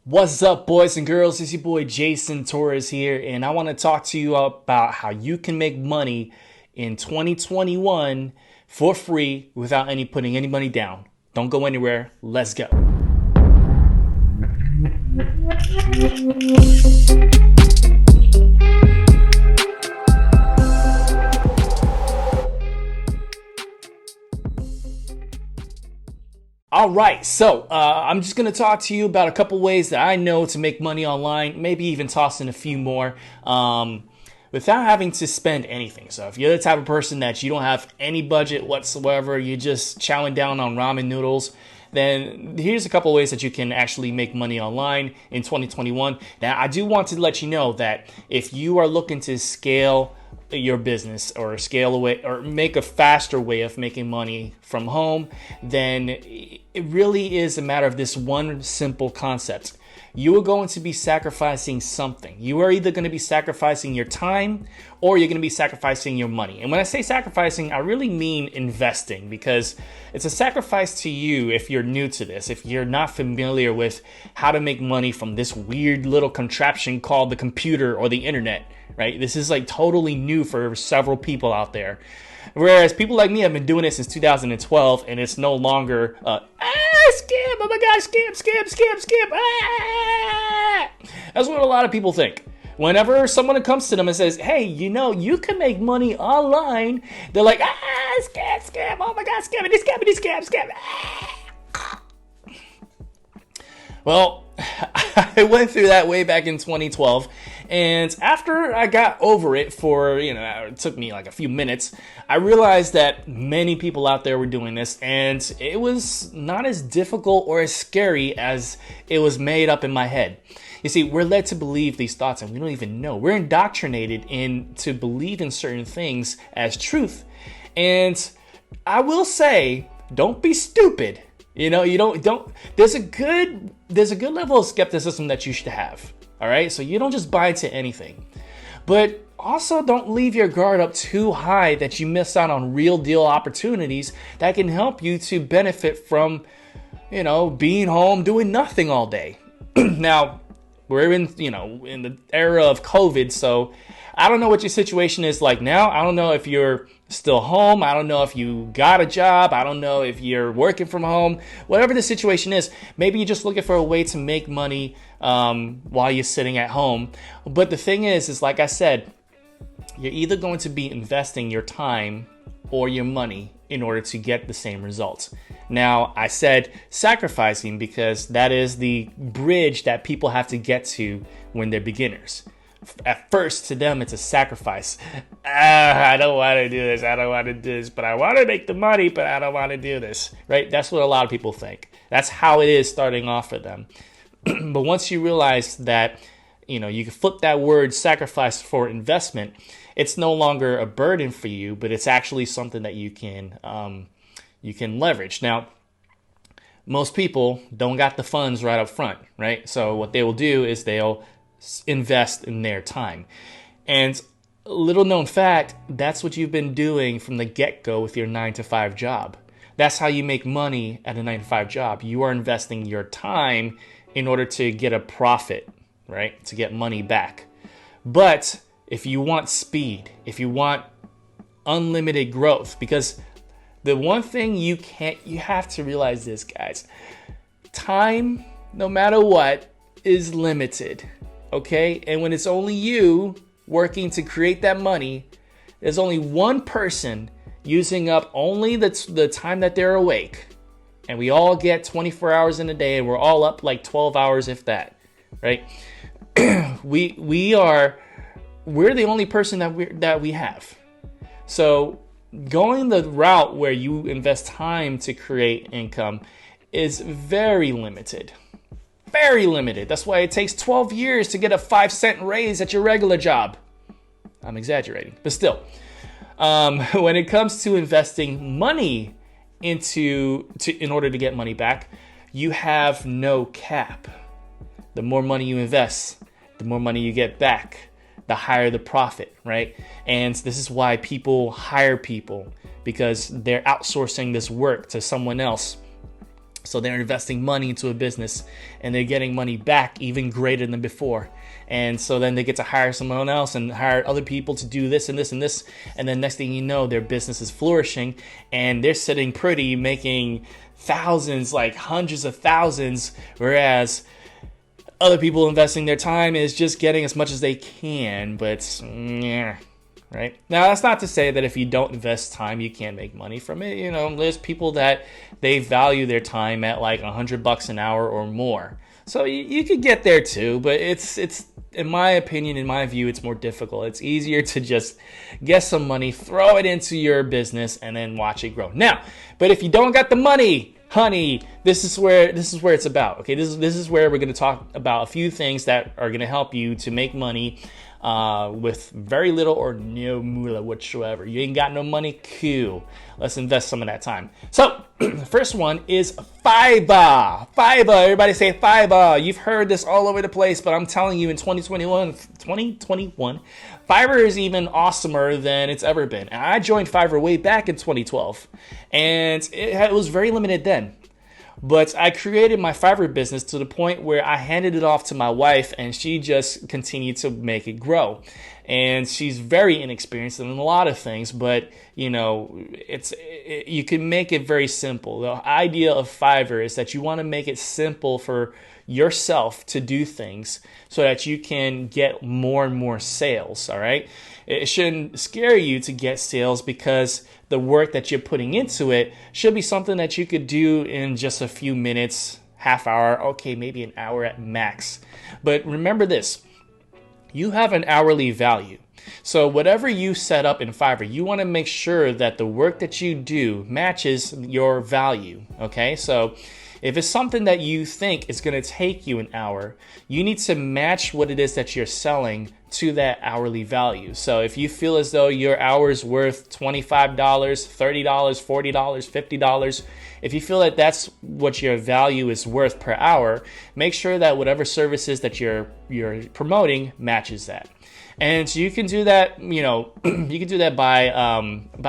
What's up, boys and girls? It's your boy Jason Torres here, and I want to talk to you about how you can make money in 2021 for free without putting any money down. Don't go anywhere. Let's go. All right, so I'm just going to talk to you about a couple ways that I know to make money online, maybe even toss in a few more without having to spend anything. So if you're the type of person that you don't have any budget whatsoever, you're just chowing down on ramen noodles, then here's a couple ways that you can actually make money online in 2021. Now, I do want to let you know that if you are looking to scale your business or scale away or make a faster way of making money from home, then it really is a matter of this one simple concept. You are going to be sacrificing something. You are either going to be sacrificing your time or you're going to be sacrificing your money. And when I say sacrificing, I really mean investing, because it's a sacrifice to you if you're new to this, if you're not familiar with how to make money from this weird little contraption called the computer or the internet, right? This is like totally new for several people out there. Whereas people like me have been doing it since 2012, and it's no longer scam, oh my god, scam, That's what a lot of people think. Whenever someone comes to them and says, hey, you can make money online, they're like, scam, oh my god, scam. Well, I went through that way back in 2012, and after I got over it it took me like a few minutes, I realized that many people out there were doing this, and it was not as difficult or as scary as it was made up in my head. You see, we're led to believe these thoughts, and we don't even know. We're indoctrinated to believe in certain things as truth. And I will say, don't be stupid. There's a good level of skepticism that you should have. All right. So you don't just buy into anything, but also don't leave your guard up too high that you miss out on real deal opportunities that can help you to benefit from, being home, doing nothing all day. Now, we're in the era of COVID. So I don't know what your situation is like now. I don't know if you're still home. I don't know if you got a job. I don't know if you're working from home. Whatever the situation is, maybe you're just looking for a way to make money while you're sitting at home. But the thing is like I said, you're either going to be investing your time or your money in order to get the same results. Now, I said sacrificing because that is the bridge that people have to get to when they're beginners. At first, to them, it's a sacrifice. I don't want to do this. I don't want to do this, but I want to make the money, but I don't want to do this, right? That's what a lot of people think. That's how it is starting off for them. But once you realize that, you can flip that word sacrifice for investment, it's no longer a burden for you, but it's actually something that you can leverage. Now, most people don't got the funds right up front, right? So what they will do is they'll invest in their time. And little known fact, that's what you've been doing from the get-go with your 9-to-5 job. That's how you make money at a 9-to-5 job. You are investing your time in order to get a profit, right? To get money back. But if you want speed, if you want unlimited growth, because the one thing you have to realize this, guys, time, no matter what, is limited. Okay, and when it's only you working to create that money, there's only one person using up only the time that they're awake. And we all get 24 hours in a day, and we're all up like 12 hours, if that, right? we're the only person that we have. So going the route where you invest time to create income is very limited. Very limited. That's why it takes 12 years to get a 5-cent raise at your regular job. I'm exaggerating, but still. When it comes to investing money in order to get money back, you have no cap. The more money you invest, the more money you get back, the higher the profit, right? And this is why people hire people, because they're outsourcing this work to someone else. So they're investing money into a business and they're getting money back even greater than before. And so then they get to hire someone else and hire other people to do this and this and this. And then next thing you know, their business is flourishing and they're sitting pretty, making thousands, like hundreds of thousands. Whereas other people investing their time is just getting as much as they can. But yeah. Right? Now, that's not to say that if you don't invest time, you can't make money from it. You know, there's people that they value their time at like $100 an hour or more. So you could get there too, but it's in my opinion, in my view, it's more difficult. It's easier to just get some money, throw it into your business, and then watch it grow. Now, but if you don't got the money, honey, this is where it's about. Okay, this is where we're going to talk about a few things that are going to help you to make money with very little or no moolah whatsoever. You ain't got no money? Cool. Let's invest some of that time. So, the first one is Fiverr. Fiverr. Everybody say Fiverr. You've heard this all over the place, but I'm telling you in 2021, Fiverr is even awesomer than it's ever been. And I joined Fiverr way back in 2012, and it was very limited then. But I created my Fiverr business to the point where I handed it off to my wife and she just continued to make it grow. And she's very inexperienced in a lot of things, but you know, you can make it very simple. The idea of Fiverr is that you want to make it simple for yourself to do things so that you can get more and more sales, all right? It shouldn't scare you to get sales because the work that you're putting into it should be something that you could do in just a few minutes, half hour, okay, maybe an hour at max. But remember this, you have an hourly value. So whatever you set up in Fiverr, you want to make sure that the work that you do matches your value, okay? So if it's something that you think is going to take you an hour, you need to match what it is that you're selling to that hourly value. So if you feel as though your hour is worth $25, $30, $40, $50, if you feel that that's what your value is worth per hour, make sure that whatever services that you're promoting matches that. And so you can do that, you know, you can do that by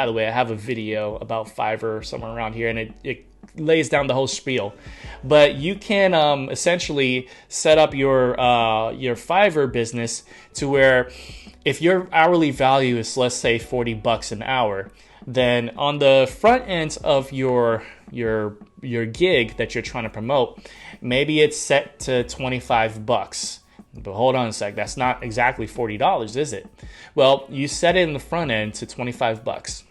the way, I have a video about Fiverr somewhere around here, and it lays down the whole spiel. But you can essentially set up your Fiverr business to where if your hourly value is, let's say, $40 an hour, then on the front end of your gig that you're trying to promote, maybe it's set to $25. But hold on a sec, that's not exactly $40, is it? Well, you set it in the front end to $25.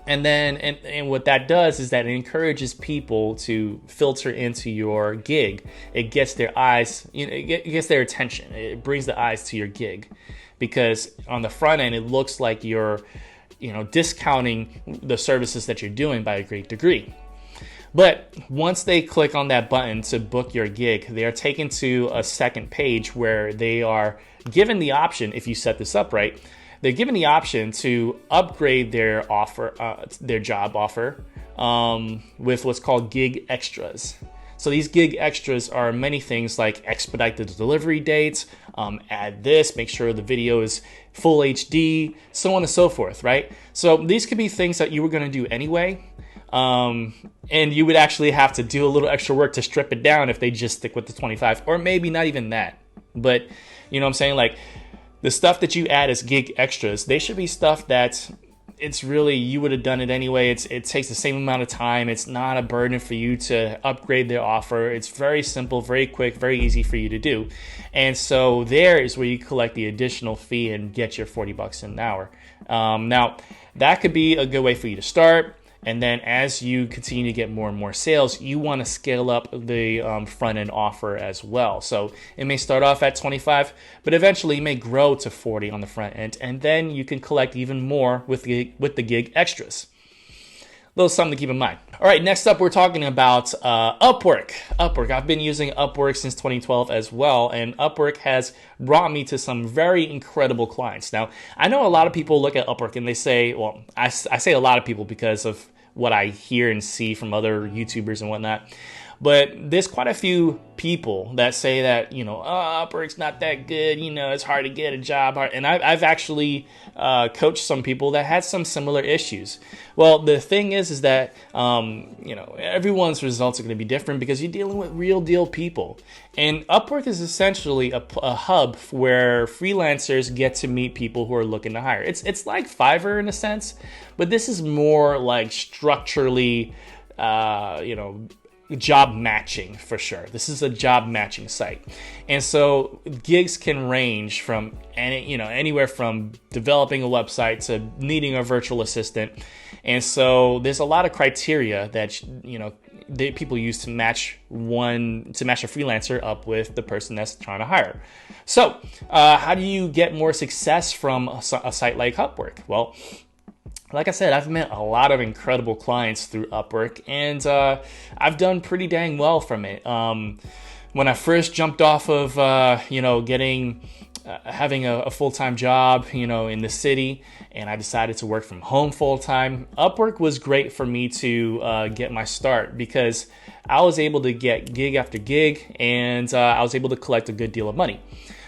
And then, and what that does is that it encourages people to filter into your gig. It gets their eyes, you know, it gets their attention. It brings the eyes to your gig, because on the front end, it looks like you're, you know, discounting the services that you're doing by a great degree. But once they click on that button to book your gig, they are taken to a second page where they are given the option, if you set this up right, they're given the option to upgrade their offer, their job offer, with what's called gig extras. So these gig extras are many things like expedite the delivery dates, add this, make sure the video is full HD, so on and so forth, right? So these could be things that you were going to do anyway. And you would actually have to do a little extra work to strip it down if they just stick with the 25, or maybe not even that. But you know what I'm saying? Like the stuff that you add as gig extras, they should be stuff that it's really, you would have done it anyway. It takes the same amount of time. It's not a burden for you to upgrade their offer. It's very simple, very quick, very easy for you to do. And so there is where you collect the additional fee and get your $40 an hour. Now that could be a good way for you to start. And then as you continue to get more and more sales, you want to scale up the front end offer as well. So it may start off at 25, but eventually you may grow to 40 on the front end. And then you can collect even more with the gig extras. Little something to keep in mind. All right, next up, we're talking about Upwork. Upwork. I've been using Upwork since 2012 as well, and Upwork has brought me to some very incredible clients. Now, I know a lot of people look at Upwork and they say, well, I say a lot of people because of what I hear and see from other YouTubers and whatnot. But there's quite a few people that say that, Upwork's not that good, it's hard to get a job. And I've actually coached some people that had some similar issues. Well, the thing is that, everyone's results are going to be different because you're dealing with real deal people. And Upwork is essentially a hub where freelancers get to meet people who are looking to hire. It's like Fiverr in a sense, but this is more like structurally, job matching for sure. This is a job matching site. And so gigs can range from anywhere from developing a website to needing a virtual assistant. And so there's a lot of criteria that people use to match a freelancer up with the person that's trying to hire. So how do you get more success from a site like Upwork? Well, like I said, I've met a lot of incredible clients through Upwork, and I've done pretty dang well from it. When I first jumped off of, having a full-time job, in the city, and I decided to work from home full-time, Upwork was great for me to get my start because I was able to get gig after gig, and I was able to collect a good deal of money.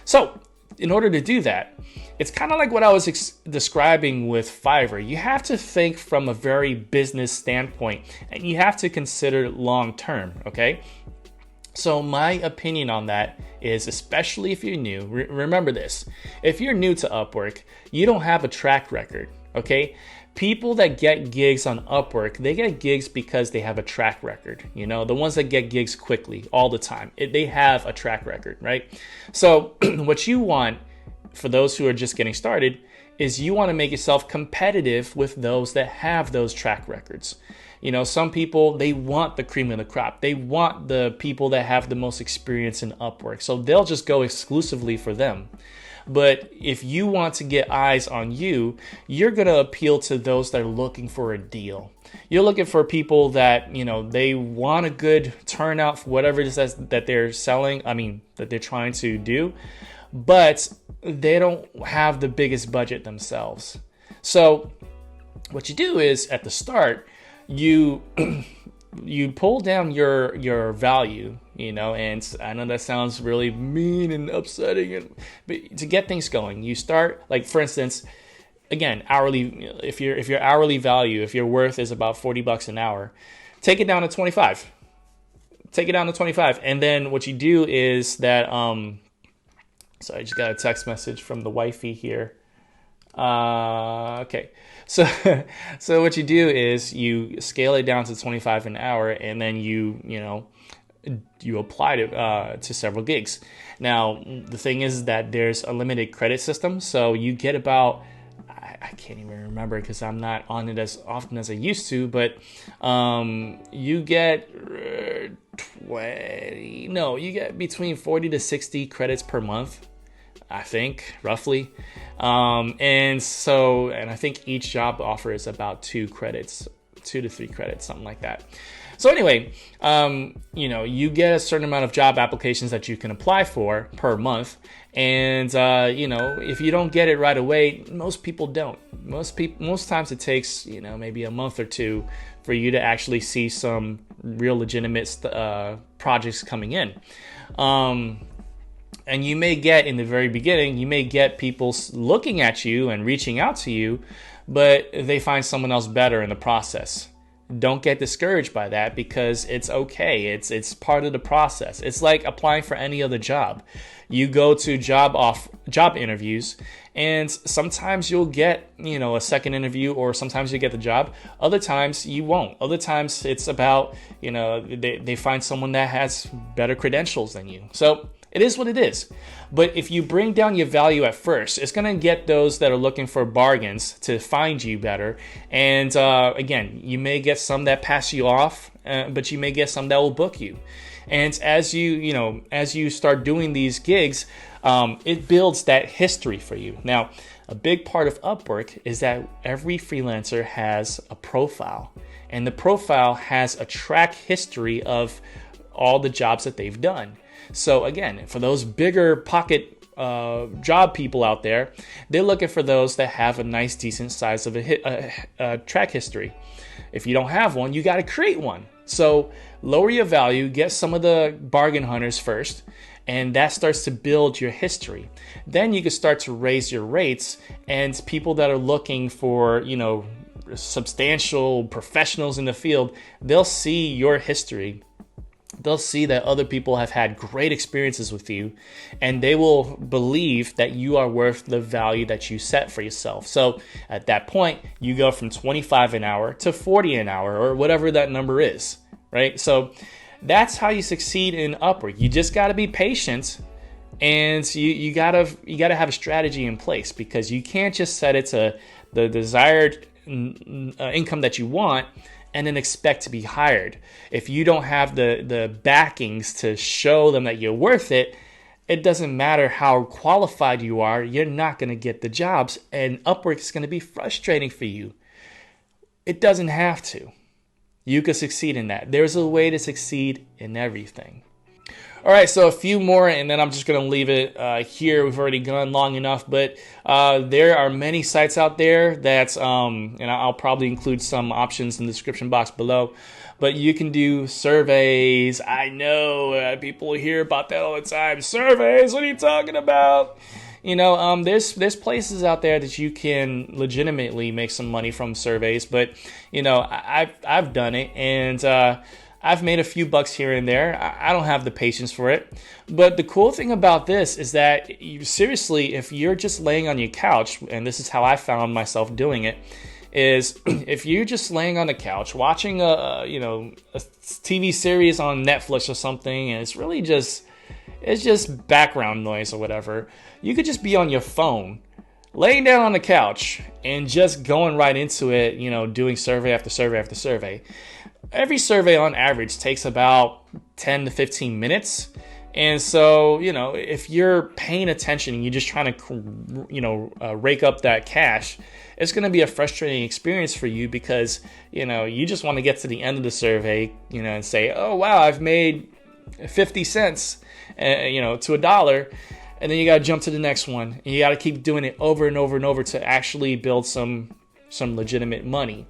So in order to do that, it's kind of like what I was describing with Fiverr. You have to think from a very business standpoint, and you have to consider long term, okay? So my opinion on that is, especially if you're new, remember this. If you're new to Upwork, you don't have a track record, okay? People that get gigs on Upwork, they get gigs because they have a track record. The ones that get gigs quickly all the time, they have a track record, right? So what you want for those who are just getting started is you want to make yourself competitive with those that have those track records. Some people, they want the cream of the crop. They want the people that have the most experience in Upwork. So they'll just go exclusively for them. But if you want to get eyes on you, you're going to appeal to those that are looking for a deal. You're looking for people that, they want a good turnout for whatever it is that they're selling, that they're trying to do, but they don't have the biggest budget themselves. So what you do is at the start, you pull down your value, and I know that sounds really mean and upsetting, but to get things going, you start, like, for instance, again, hourly, if your hourly value, if your worth is about $40 an hour, take it down to 25. And then what you do is that, so I just got a text message from the wifey here. Okay. So what you do is you scale it down to 25 an hour, and then you apply to several gigs. Now, the thing is that there's a limited credit system, so you get about, I can't even remember because I'm not on it as often as I used to, but you get you get between 40 to 60 credits per month, I think, roughly. And I think each job offer is about 2 to 3 credits, something like that. So anyway, you get a certain amount of job applications that you can apply for per month. And, if you don't get it right away, most people don't. Most times it takes, maybe a month or two for you to actually see some real legitimate projects coming in. And you may get, in the very beginning, people looking at you and reaching out to you, but they find someone else better in the process. Don't get discouraged by that because it's okay. It's part of the process. It's like applying for any other job. You go to job interviews, and sometimes you'll get, a second interview, or sometimes you get the job. Other times you won't. Other times it's about, they find someone that has better credentials than you. So it is what it is. But if you bring down your value at first, it's going to get those that are looking for bargains to find you better. And again, you may get some that pass you off, but you may get some that will book you. And as you start doing these gigs, it builds that history for you. Now, a big part of Upwork is that every freelancer has a profile, and the profile has a track history of all the jobs that they've done. So again, for those bigger pocket job people out there, they're looking for those that have a nice, decent size of a track history. If you don't have one, you got to create one. So lower your value, get some of the bargain hunters first, and that starts to build your history. Then you can start to raise your rates, and people that are looking for, substantial professionals in the field, they'll see your history. They'll see that other people have had great experiences with you, and they will believe that you are worth the value that you set for yourself. So at that point, you go from 25 an hour to 40 an hour, or whatever that number is, right? So that's how you succeed in Upwork. You just got to be patient, and you gotta have a strategy in place, because you can't just set it to the desired income that you want and then expect to be hired. If you don't have the backings to show them that you're worth it, it doesn't matter how qualified you are, you're not going to get the jobs, and Upwork is going to be frustrating for you. It doesn't have to. You can succeed in that. There's a way to succeed in everything. All right, so a few more, and then I'm just going to leave it here. We've already gone long enough, but there are many sites out there that, and I'll probably include some options in the description box below, but you can do surveys. I know people hear about that all the time. Surveys, what are you talking about? There's places out there that you can legitimately make some money from surveys, but I've done it, and I've made a few bucks here and there. I don't have the patience for it. But the cool thing about this is that seriously, if you're just laying on your couch, and this is how I found myself doing it, is if you're just laying on the couch watching a TV series on Netflix or something, and it's just background noise or whatever, you could just be on your phone, laying down on the couch and just going right into it, doing survey after survey after survey. Every survey on average takes about 10 to 15 minutes. And so, if you're paying attention and you're just trying to, rake up that cash, it's going to be a frustrating experience for you, because, you just want to get to the end of the survey, and say, oh, wow, I've made 50 cents, to $1. And then you got to jump to the next one. And you got to keep doing it over and over and over to actually build some legitimate money.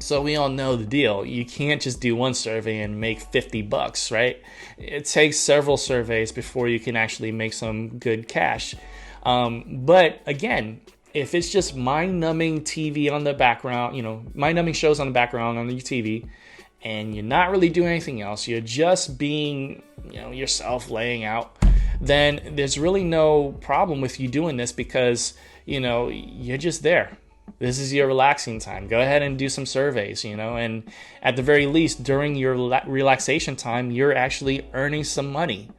So we all know the deal. You can't just do one survey and make $50, right? It takes several surveys before you can actually make some good cash. But again, if it's just mind-numbing TV on the background, mind-numbing shows on the background on your TV, and you're not really doing anything else, you're just being, yourself laying out, then there's really no problem with you doing this, because, you're just there. This is your relaxing time. Go ahead and do some surveys, and at the very least, during your relaxation time, you're actually earning some money.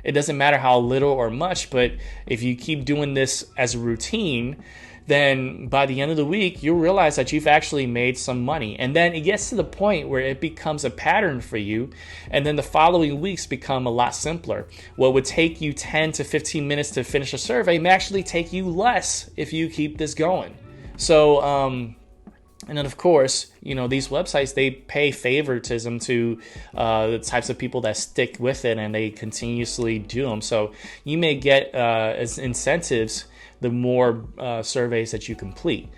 It doesn't matter how little or much, but if you keep doing this as a routine, then by the end of the week, you'll realize that you've actually made some money. And then it gets to the point where it becomes a pattern for you, and then the following weeks become a lot simpler. What would take you 10 to 15 minutes to finish a survey may actually take you less if you keep this going. So, and then of course, these websites, they pay favoritism to the types of people that stick with it, and they continuously do them. So you may get as incentives the more surveys that you complete.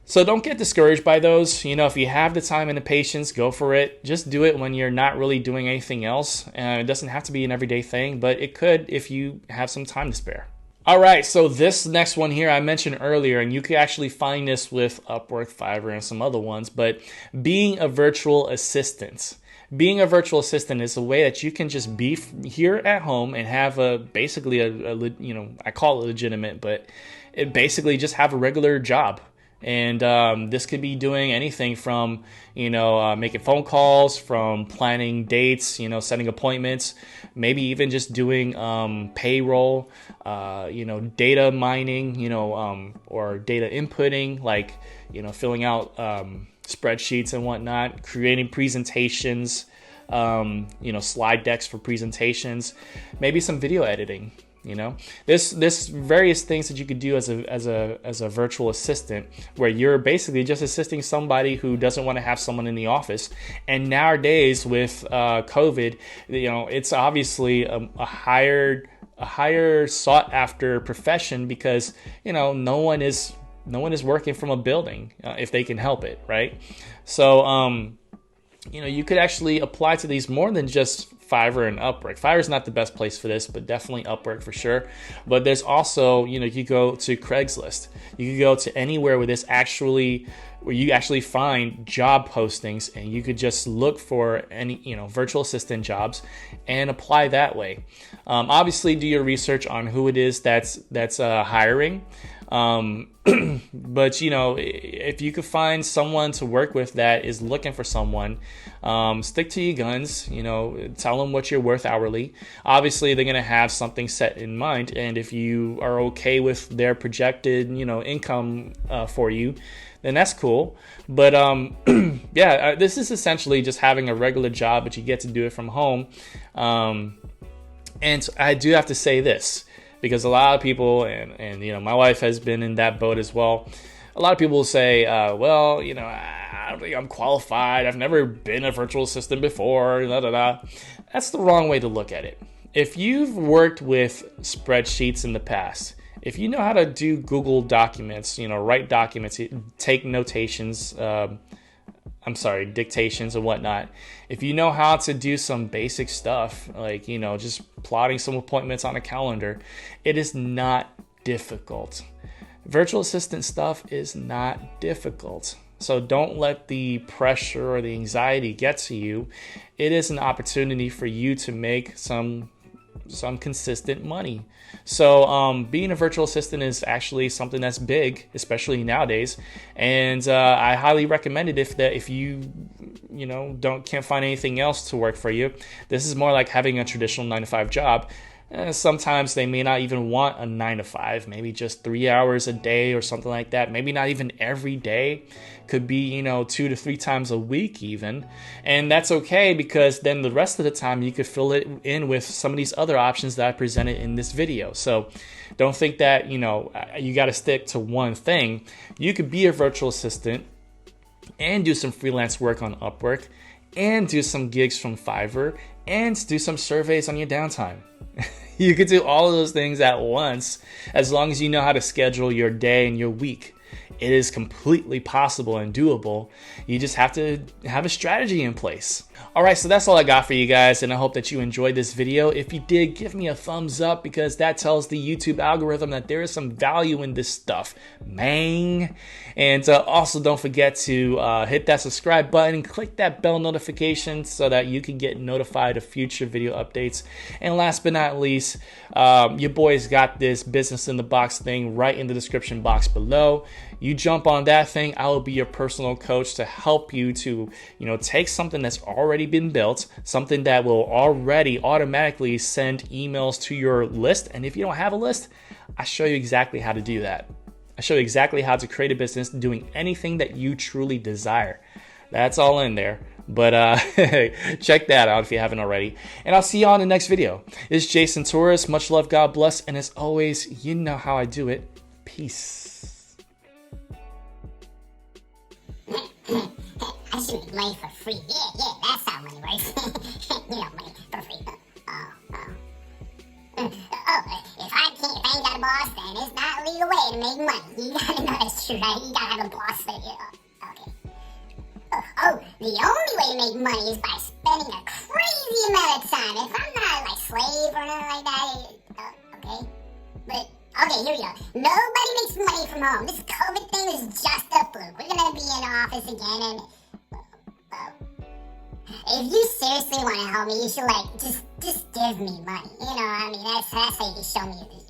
So don't get discouraged by those. If you have the time and the patience, go for it. Just do it when you're not really doing anything else. It doesn't have to be an everyday thing, but it could if you have some time to spare. All right, so this next one here I mentioned earlier, and you can actually find this with Upwork, Fiverr, and some other ones, but being a virtual assistant. Being a virtual assistant is a way that you can just be here at home and have basically I call it legitimate, but it basically just have a regular job. And this could be doing anything from, making phone calls, from planning dates, setting appointments, maybe even just doing payroll, data mining, or data inputting, like, filling out spreadsheets and whatnot, creating presentations, slide decks for presentations, maybe some video editing. There's various things that you could do as a virtual assistant, where you're basically just assisting somebody who doesn't want to have someone in the office. And nowadays with COVID, it's obviously a higher sought after profession, because no one is working from a building if they can help it, right? So you could actually apply to these more than just Fiverr and Upwork. Fiverr is not the best place for this, but definitely Upwork for sure. But there's also, you go to Craigslist. You can go to anywhere where you actually find job postings, and you could just look for any, virtual assistant jobs and apply that way. Obviously, do your research on who it is that's hiring. But if you could find someone to work with that is looking for someone, stick to your guns, tell them what you're worth hourly. Obviously they're going to have something set in mind. And if you are okay with their projected, income, for you, then that's cool. But, this is essentially just having a regular job, but you get to do it from home. And I do have to say this, because a lot of people, and my wife has been in that boat as well. A lot of people will say, I don't think I'm qualified. I've never been a virtual assistant before. That's the wrong way to look at it. If you've worked with spreadsheets in the past, if you know how to do Google documents, write documents, take notations, dictations and whatnot. If you know how to do some basic stuff, like, just plotting some appointments on a calendar, it is not difficult. Virtual assistant stuff is not difficult. So don't let the pressure or the anxiety get to you. It is an opportunity for you to make some consistent money. So being a virtual assistant is actually something that's big, especially nowadays. And I highly recommend it if you can't find anything else to work for you. This is more like having a traditional 9-to-5 job. Sometimes they may not even want a 9-to-5, maybe just 3 hours a day or something like that. Maybe not even every day. Could be, 2 to 3 times a week even. And that's okay, because then the rest of the time you could fill it in with some of these other options that I presented in this video. So don't think that, you got to stick to one thing. You could be a virtual assistant and do some freelance work on Upwork, and do some gigs from Fiverr, and do some surveys on your downtime. You could do all of those things at once, as long as you know how to schedule your day and your week. It is completely possible and doable. You just have to have a strategy in place. All right, so that's all I got for you guys, and I hope that you enjoyed this video. If you did, give me a thumbs up, because that tells the YouTube algorithm that there is some value in this stuff, man. And also don't forget to hit that subscribe button and click that bell notification so that you can get notified of future video updates. And last but not least, your boys got this business in the box thing right in the description box below. You jump on that thing, I will be your personal coach to help you to, take something that's already been built, something that will already automatically send emails to your list. And if you don't have a list, I show you exactly how to do that. I show you exactly how to create a business doing anything that you truly desire. That's all in there. But check that out if you haven't already. And I'll see you on the next video. It's Jason Torres. Much love, God bless. And as always, you know how I do it. Peace. I should make money for free. Yeah, that's how money works. Money for free. If I ain't got a boss, then it's not a legal way to make money. You gotta know that's true, right? You gotta have a boss for you. Okay. The only way to make money is by spending a crazy amount of time. If I'm not like slave or nothing like that, okay. But okay, here we go. Nobody makes money from home. This COVID thing is just a fluke. We're gonna be in office again, and if you seriously want to help me, you should just give me money. That's how you can show me.